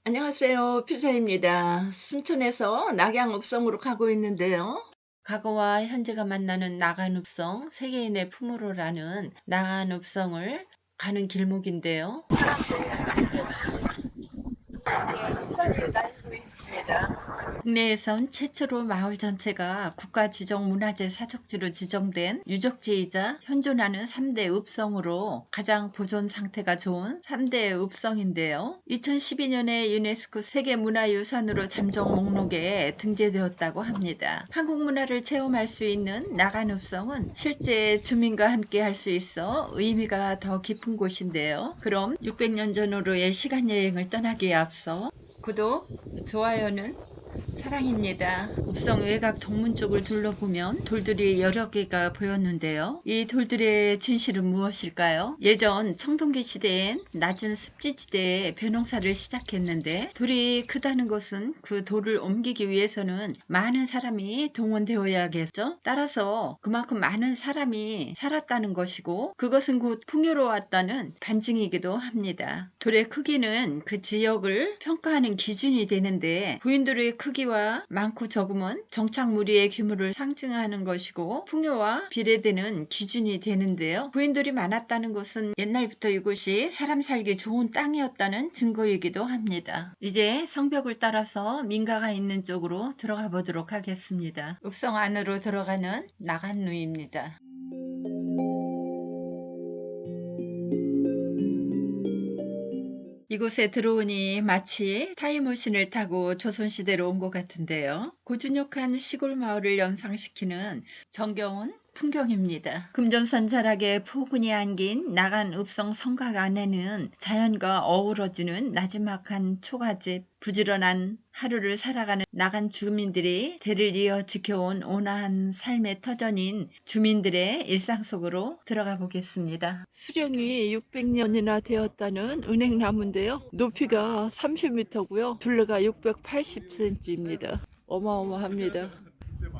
안녕하세요. 퓨자입니다. 순천에서 낙양읍성으로 가고 있는데요. 과거와 현재가 만나는 나간읍성 세계인의 품으로라는 나간읍성을 가는 길목인데요. 햇살이 날리고 있습니다. 국내에선 최초로 마을 전체가 국가지정문화재 사적지로 지정된 유적지이자 현존하는 3대 읍성으로 가장 보존 상태가 좋은 3대 읍성인데요. 2012년에 유네스코 세계문화유산으로 잠정 목록에 등재되었다고 합니다. 한국 문화를 체험할 수 있는 나간읍성은 실제 주민과 함께 할 수 있어 의미가 더 깊은 곳인데요. 그럼 600년 전으로의 시간여행을 떠나기에 앞서 구독, 좋아요는 사랑입니다. 읍성 외곽 동문 쪽을 둘러보면 돌들이 여러 개가 보였는데요. 이 돌들의 진실은 무엇일까요? 예전 청동기 시대엔 낮은 습지지대에 벼농사를 시작했는데 돌이 크다는 것은 그 돌을 옮기기 위해서는 많은 사람이 동원되어야겠죠. 따라서 그만큼 많은 사람이 살았다는 것이고 그것은 곧 풍요로웠다는 반증이기도 합니다. 돌의 크기는 그 지역을 평가하는 기준이 되는데 부인돌의 크기와 많고 적음은 정착무리의 규모를 상징하는 것이고 풍요와 비례되는 기준이 되는데요. 부인돌이 많았다는 것은 옛날부터 이곳이 사람 살기 좋은 땅이었다는 증거이기도 합니다. 이제 성벽을 따라서 민가가 있는 쪽으로 들어가 보도록 하겠습니다. 읍성 안으로 들어가는 나간루입니다. 이곳에 들어오니 마치 타임머신을 타고 조선시대로 온 것 같은데요. 고즈넉한 시골 마을을 연상시키는 정겨운 풍경입니다. 금전산 자락에 포근히 안긴 나간 읍성 성곽 안에는 자연과 어우러지는 나지막한 초가집, 부지런한 하루를 살아가는 나간 주민들이 대를 이어 지켜온 온화한 삶의 터전인 주민들의 일상 속으로 들어가 보겠습니다. 수령이 600년이나 되었다는 은행나무인데요. 높이가 30m고요. 둘레가 680cm입니다. 어마어마합니다.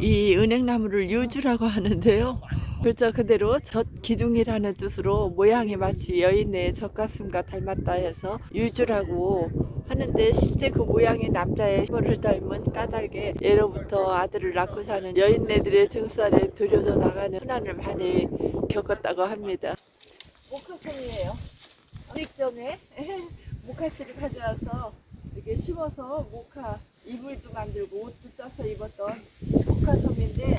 이 은행나무를 유주라고 하는데요. 글자 그대로 젖기둥이라는 뜻으로 모양이 마치 여인의 젖가슴과 닮았다 해서 유주라고 하는데 실제 그 모양이 남자의 혀를 닮은 까닭에 예로부터 아들을 낳고 사는 여인네들의 등살에 들여져 나가는 흔한을 많이 겪었다고 합니다. 목화송이에요. 음식점에 목화씨를 가져와서 이렇게 심어서 목화 이불도 만들고 옷도 짜서 입었던 목화섬인데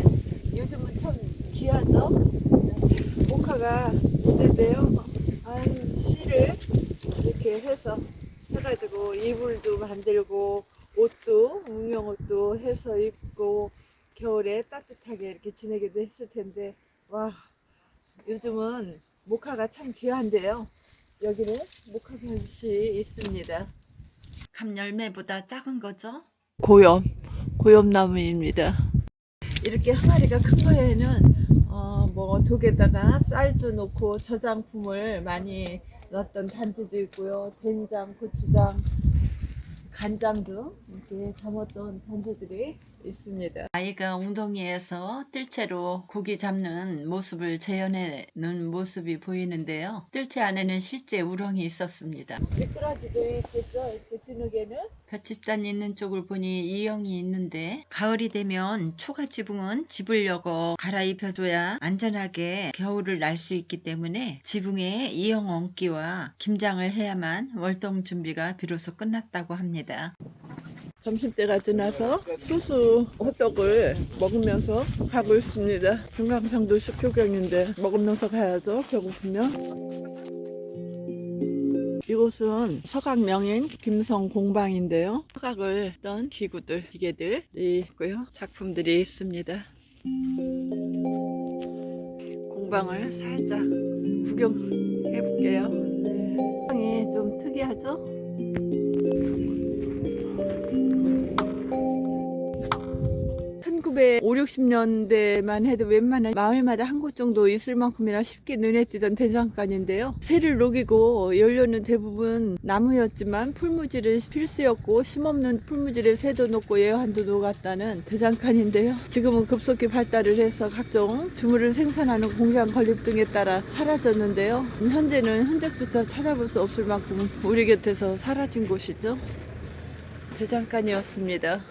요즘은 참 귀하죠. 목화가 있는데요. 씨를 이렇게 해가지고 이불도 만들고 옷도 웅명옷도 해서 입고 겨울에 따뜻하게 이렇게 지내기도 했을 텐데 와 요즘은 목화가 참 귀한데요. 여기는 목화밭이 있습니다. 감열매보다 작은 거죠? 고염나무입니다. 이렇게 항아리가 큰 거에는 뭐 독에다가 쌀도 넣고 저장품을 많이 넣었던 단지도 있고요. 된장, 고추장, 간장 등 이렇게 담았던 단지들이 있습니다. 아이가 웅덩이에서 뜰채로 고기 잡는 모습을 재현해놓은 모습이 보이는데요. 뜰채 안에는 실제 우렁이 있었습니다. 미꾸라지도 있겠죠. 이렇게 진흙에는 볏집단 있는 쪽을 보니 이영이 있는데 가을이 되면 초가지붕은 집을 여고 갈아입혀줘야 안전하게 겨울을 날 수 있기 때문에 지붕에 이영 얹기와 김장을 해야만 월동 준비가 비로소 끝났다고 합니다. 점심때가 지나서 수수 호떡을 먹으면서 가고 있습니다. 금강산도 숲교경인데 먹으면서 가야죠. 배고프면. 이곳은 서각 명인 김성 공방인데요. 서각을 했던 기계들이 있고요. 작품들이 있습니다. 공방을 살짝 구경해 볼게요. 공방이 좀 특이하죠? 1950, 60년대만 해도 웬만한 마을마다 한 곳 정도 있을 만큼이나 쉽게 눈에 띄던 대장간인데요. 새를 녹이고 연료는 대부분 나무였지만 풀무질은 필수였고 심없는 풀무질에 새도 녹고 예환도 녹았다는 대장간인데요. 지금은 급속히 발달을 해서 각종 주물을 생산하는 공장 건립 등에 따라 사라졌는데요. 현재는 흔적조차 찾아볼 수 없을 만큼 우리 곁에서 사라진 곳이죠. 대장간이었습니다.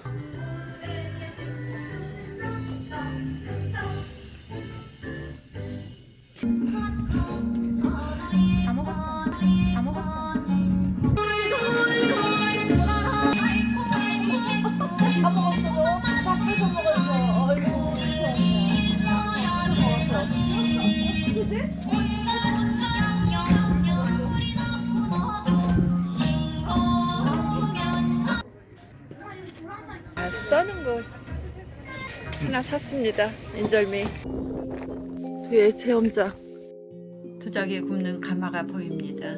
다 먹었잖아. 다 먹었잖아. 다 먹었어. 밖에서 먹었어. 아이고, 써는 거 하나 샀습니다. 인절미. 뒤에 체험장. 도자기에 굽는 가마가 보입니다.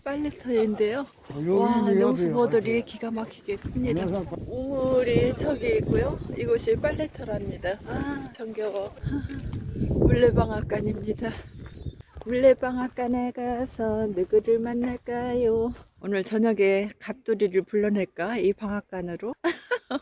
빨래터인데요. 와, 농수모들이 기가 막히게 큽니다. 우물이 저기 있고요. 이곳이 빨래터랍니다. 아, 정겨워. 물레방앗간입니다. 물레방앗간에 가서 누구를 만날까요? 오늘 저녁에 갑돌이를 불러낼까? 이 방앗간으로?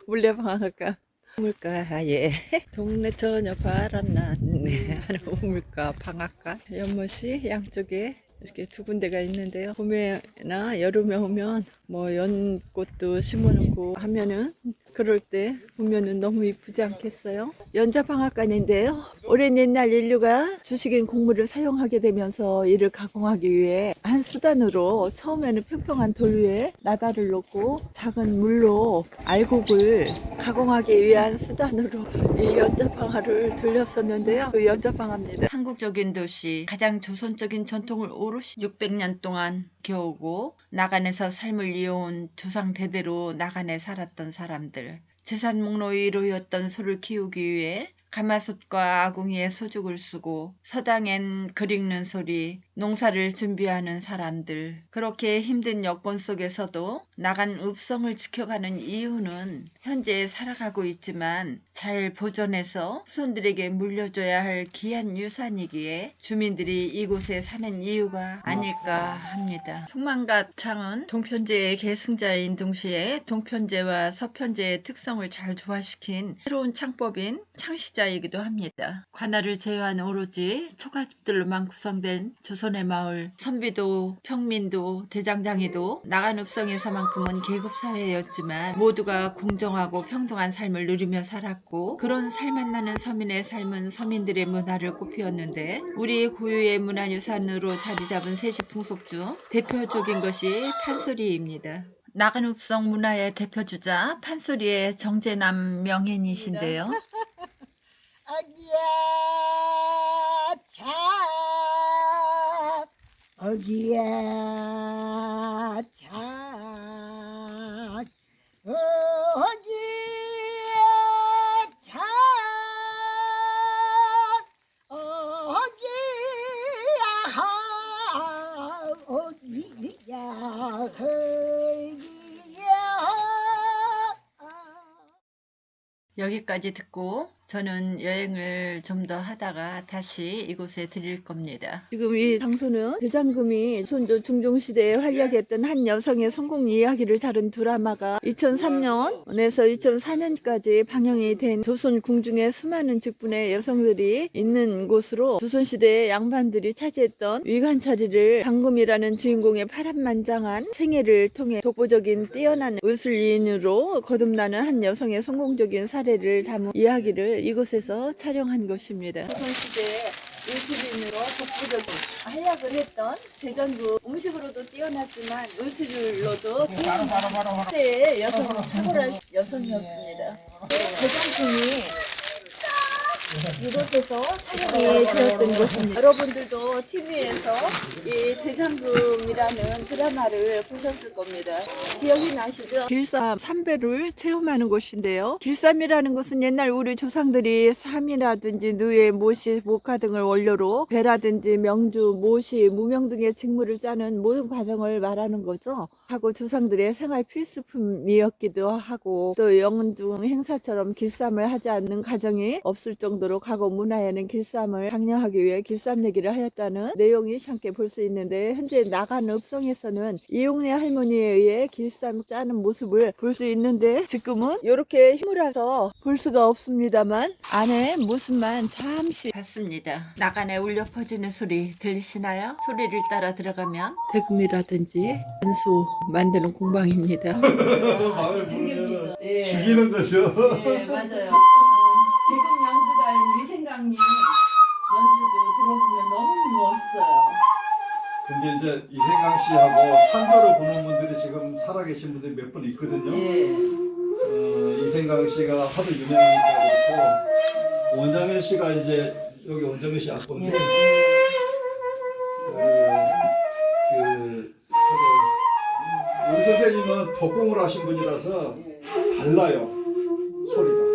물레방앗간. 우물가에 동네 처녀 바람났네 하는 우물가 방앗간. 연못이 양쪽에 이렇게 두 군데가 있는데요. 봄에나 여름에 오면 뭐 연꽃도 심어놓고 하면은 그럴 때 보면은 너무 이쁘지 않겠어요? 연자방앗간인데요. 오랜 옛날 인류가 주식인 곡물을 사용하게 되면서 이를 가공하기 위해 한 수단으로 처음에는 평평한 돌 위에 나다를 놓고 작은 물로 알곡을 가공하기 위한 수단으로 이 연자방아를 돌렸었는데요. 그 연자방아입니다. 한국적인 도시, 가장 조선적인 전통을 오롯이 600년 동안 겨우고 나간에서 삶을 이어온 조상 대대로 나간에 살았던 사람들. 재산 목록 1호였던 소를 키우기 위해 가마솥과 아궁이에 소죽을 쓰고 서당엔 글 읽는 소리, 농사를 준비하는 사람들. 그렇게 힘든 여건 속에서도 나간 읍성을 지켜가는 이유는 현재 살아가고 있지만 잘 보존해서 후손들에게 물려줘야 할 귀한 유산이기에 주민들이 이곳에 사는 이유가 아닐까 합니다. 송만가창은 동편제의 계승자인 동시에 동편제와 서편제의 특성을 잘 조화시킨 새로운 창법인 창시자이기도 합니다. 관할을 제외한 오로지 초가집들로만 구성된 조선의 마을, 선비도, 평민도, 대장장이도 나간 읍성에서만큼은 계급사회였지만 모두가 공정하고 평등한 삶을 누리며 살았고, 그런 살맛나는 서민의 삶은 서민들의 문화를 꽃피웠는데 우리 고유의 문화유산으로 자리잡은 세시풍속 중 대표적인 것이 판소리입니다. 나간 읍성 문화의 대표주자 판소리의 정재남 명인이신데요. 어기야 참 어기야 참 어기야 참 어기야 여기까지 듣고 저는 여행을 좀 더 하다가 다시 이곳에 드릴 겁니다. 지금 이 장소는 대장금이 조선조 중종시대에 활약했던 한 여성의 성공 이야기를 다룬 드라마가 2003년에서 2004년까지 방영이 된 조선 궁중의 수많은 직분의 여성들이 있는 곳으로 조선시대의 양반들이 차지했던 위관차리를 장금이라는 주인공의 파란만장한 생애를 통해 독보적인 뛰어난 의술인으로 거듭나는 한 여성의 성공적인 사례를 담은 이야기를 이곳에서 촬영한 것입니다. 조선시대에 의술인으로 독보적인 활약을 했던 대전부 음식으로도 뛰어났지만 의술로도 시대의 여성 탁월한 여성이었습니다. 대장금이 이곳에서 촬영이 되었던 곳입니다. 여러분들도 TV에서 이 대장금이라는 드라마를 보셨을 겁니다. 기억이 나시죠? 길쌈 삼배를 체험하는 곳인데요. 길쌈이라는 것은 옛날 우리 조상들이 삼이라든지 누에, 모시, 목화 등을 원료로 배라든지 명주, 모시, 무명 등의 직물을 짜는 모든 과정을 말하는 거죠. 하고 조상들의 생활 필수품이었기도 하고 또 영중 행사처럼 길쌈을 하지 않는 가정이 없을 정도로 과거 문화에는 길쌈을 장려하기 위해 길쌈 내기를 하였다는 내용이 함께 볼 수 있는데 현재 나간 읍성에서는 이용래 할머니에 의해 길쌈 짜는 모습을 볼 수 있는데 지금은 이렇게 힘을아서 볼 수가 없습니다만 안에 모습만 잠시 봤습니다. 나간에 울려 퍼지는 소리 들리시나요? 소리를 따라 들어가면 대금이라든지 안수 만드는 공방입니다. 마음을 부르면 죽이는 거죠. 네, 맞아요. 대금 연주가 위생강님 연주도 들어보면 너무 멋있어요. 근데 이제 이생강 씨하고 산도를 보는 분들이 지금 살아계신 분들이 몇 분 있거든요. 예. 이생강 씨가 하도 유명하니까 그렇고 원장현 씨가 이제 여기 원장현 씨 아빠인데 우리 선생님은 덕공을 하신 분이라서 달라요 소리가.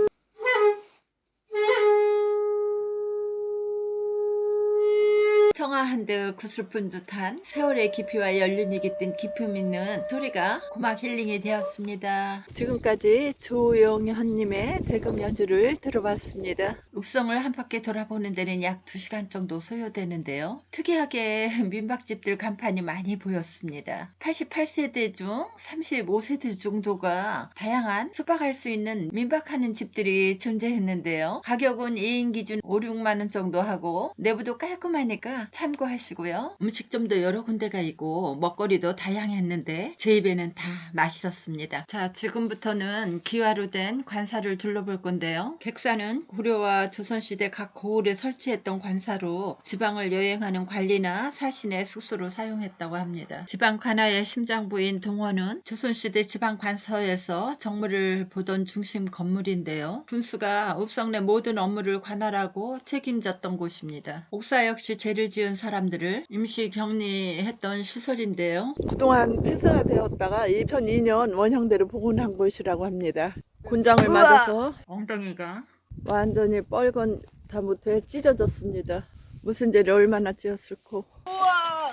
청아한 듯 구슬픈 듯한 세월의 깊이와 연륜이 깃든 기품 있는 소리가 고막 힐링이 되었습니다. 지금까지 조영현님의 대금 연주를 들어봤습니다. 읍성을 한 바퀴 돌아보는 데는 약 2시간 정도 소요되는데요. 특이하게 민박집들 간판이 많이 보였습니다. 88세대 중 35세대 정도가 다양한 숙박할 수 있는 민박하는 집들이 존재했는데요. 가격은 2인 기준 5, 6만원 정도 하고 내부도 깔끔하니까 참고하시고요. 음식점도 여러 군데가 있고 먹거리도 다양했는데 제 입에는 다 맛있었습니다. 자, 지금부터는 기와로 된 관사를 둘러볼 건데요. 객사는 고려와 조선시대 각 고을에 설치했던 관사로 지방을 여행하는 관리나 사신의 숙소로 사용했다고 합니다. 지방 관하의 심장부인 동원은 조선시대 지방 관서에서 정무를 보던 중심 건물인데요. 군수가 읍성 내 모든 업무를 관할하고 책임졌던 곳입니다. 옥사 역시 죄를 지은 사람들을 임시 격리했던 시설인데요. 그동안 폐쇄되었다가 2002년 원형대로 복원한 곳이라고 합니다. 곤장을 맞아서 엉덩이가 완전히 뻘건 다 못해 찢어졌습니다. 무슨 죄를 얼마나 지었을고.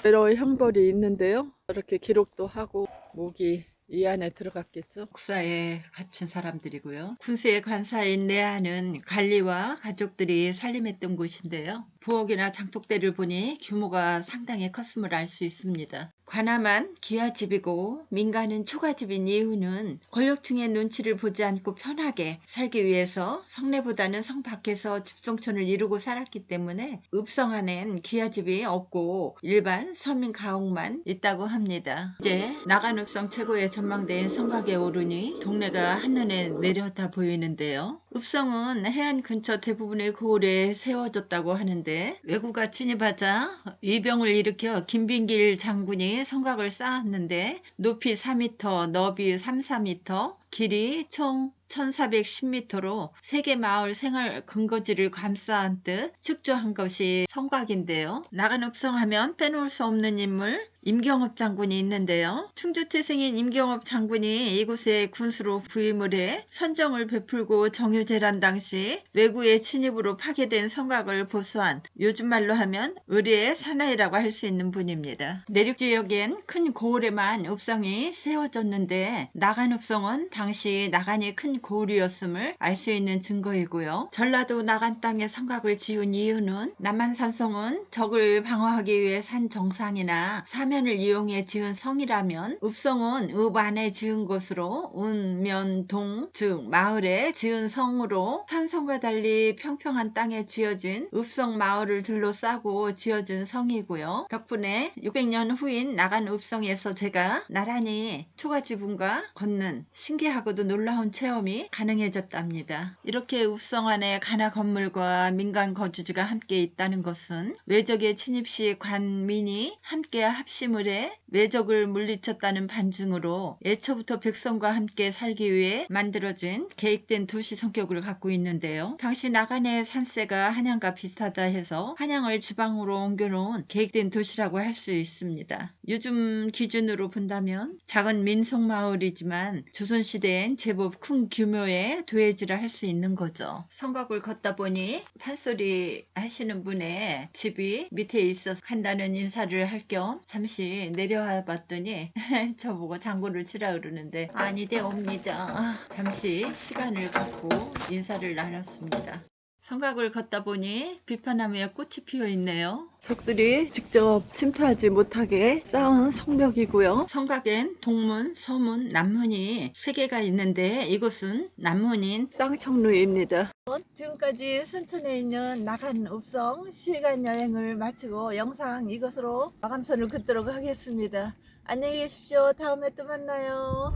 여러 형벌이 있는데요. 이렇게 기록도 하고 목이 이 안에 들어갔겠죠. 국사에 갇힌 사람들이고요. 군수의 관사인 내하는 관리와 가족들이 살림했던 곳인데요. 부엌이나 장독대를 보니 규모가 상당히 컸음을 알 수 있습니다. 관아만 기와집이고 민가는 초가집인 이유는 권력층의 눈치를 보지 않고 편하게 살기 위해서 성내보다는 성 밖에서 집성촌을 이루고 살았기 때문에 읍성 안엔 기와집이 없고 일반 서민 가옥만 있다고 합니다. 이제 나간 읍성 최고의 전망대인 성곽에 오르니 동네가 한눈에 내려다 보이는데요. 읍성은 해안 근처 대부분의 고을에 세워졌다고 하는데 왜구가 진입하자 위병을 일으켜 김빈길 장군이 성곽을 쌓았는데 높이 4m, 너비 3, 4m, 길이 총 1410m로 세계 마을 생활 근거지를 감싸한 듯 축조한 것이 성곽인데요. 나간 읍성하면 빼놓을 수 없는 인물 임경업 장군이 있는데요. 충주태생인 임경업 장군이 이곳에 군수로 부임을 해 선정을 베풀고 정유재란 당시 외구의 침입으로 파괴된 성곽을 보수한 요즘 말로 하면 의리의 사나이라고 할 수 있는 분입니다. 내륙 지역엔 큰 고을에만 읍성이 세워졌는데 나간 읍성은 당시 나간이 큰 고을이었음을 알 수 있는 증거이고요. 전라도 나간 땅에 성곽을 지은 이유는 남한산성은 적을 방어하기 위해 산 정상이나 사면을 이용해 지은 성이라면 읍성은 읍 안에 지은 것으로 운, 면, 동, 즉 마을에 지은 성으로 산성과 달리 평평한 땅에 지어진 읍성 마을을 둘러싸고 지어진 성이고요. 덕분에 600년 후인 나간 읍성에서 제가 나란히 초가지붕과 걷는 신기하고도 놀라운 체험이 경험이 가능해졌답니다. 이렇게 읍성 안에 가나 건물과 민간 거주지가 함께 있다는 것은 외적의 침입 시 관민이 함께 합심을 해 외적을 물리쳤다는 반증으로 애초부터 백성과 함께 살기 위해 만들어진 계획된 도시 성격을 갖고 있는데요. 당시 나간의 산세가 한양과 비슷하다 해서 한양을 지방으로 옮겨놓은 계획된 도시라고 할 수 있습니다. 요즘 기준으로 본다면 작은 민속마을이지만 조선시대엔 제법 큰 규모의 도예지라 할 수 있는 거죠. 성곽을 걷다 보니 판소리 하시는 분의 집이 밑에 있어서 간다는 인사를 할 겸 잠시 내려와 봤더니 저보고 장구를 치라 그러는데 아니되옵니다. 잠시 시간을 갖고 인사를 나눴습니다. 성곽을 걷다 보니 비파나무에 꽃이 피어 있네요. 적들이 직접 침투하지 못하게 쌓은 성벽이고요. 성곽엔 동문, 서문, 남문이 3개가 있는데 이곳은 남문인 쌍청루입니다. 지금까지 순천에 있는 나간 읍성 시간 여행을 마치고 영상 이것으로 마감선을 긋도록 하겠습니다. 안녕히 계십시오. 다음에 또 만나요.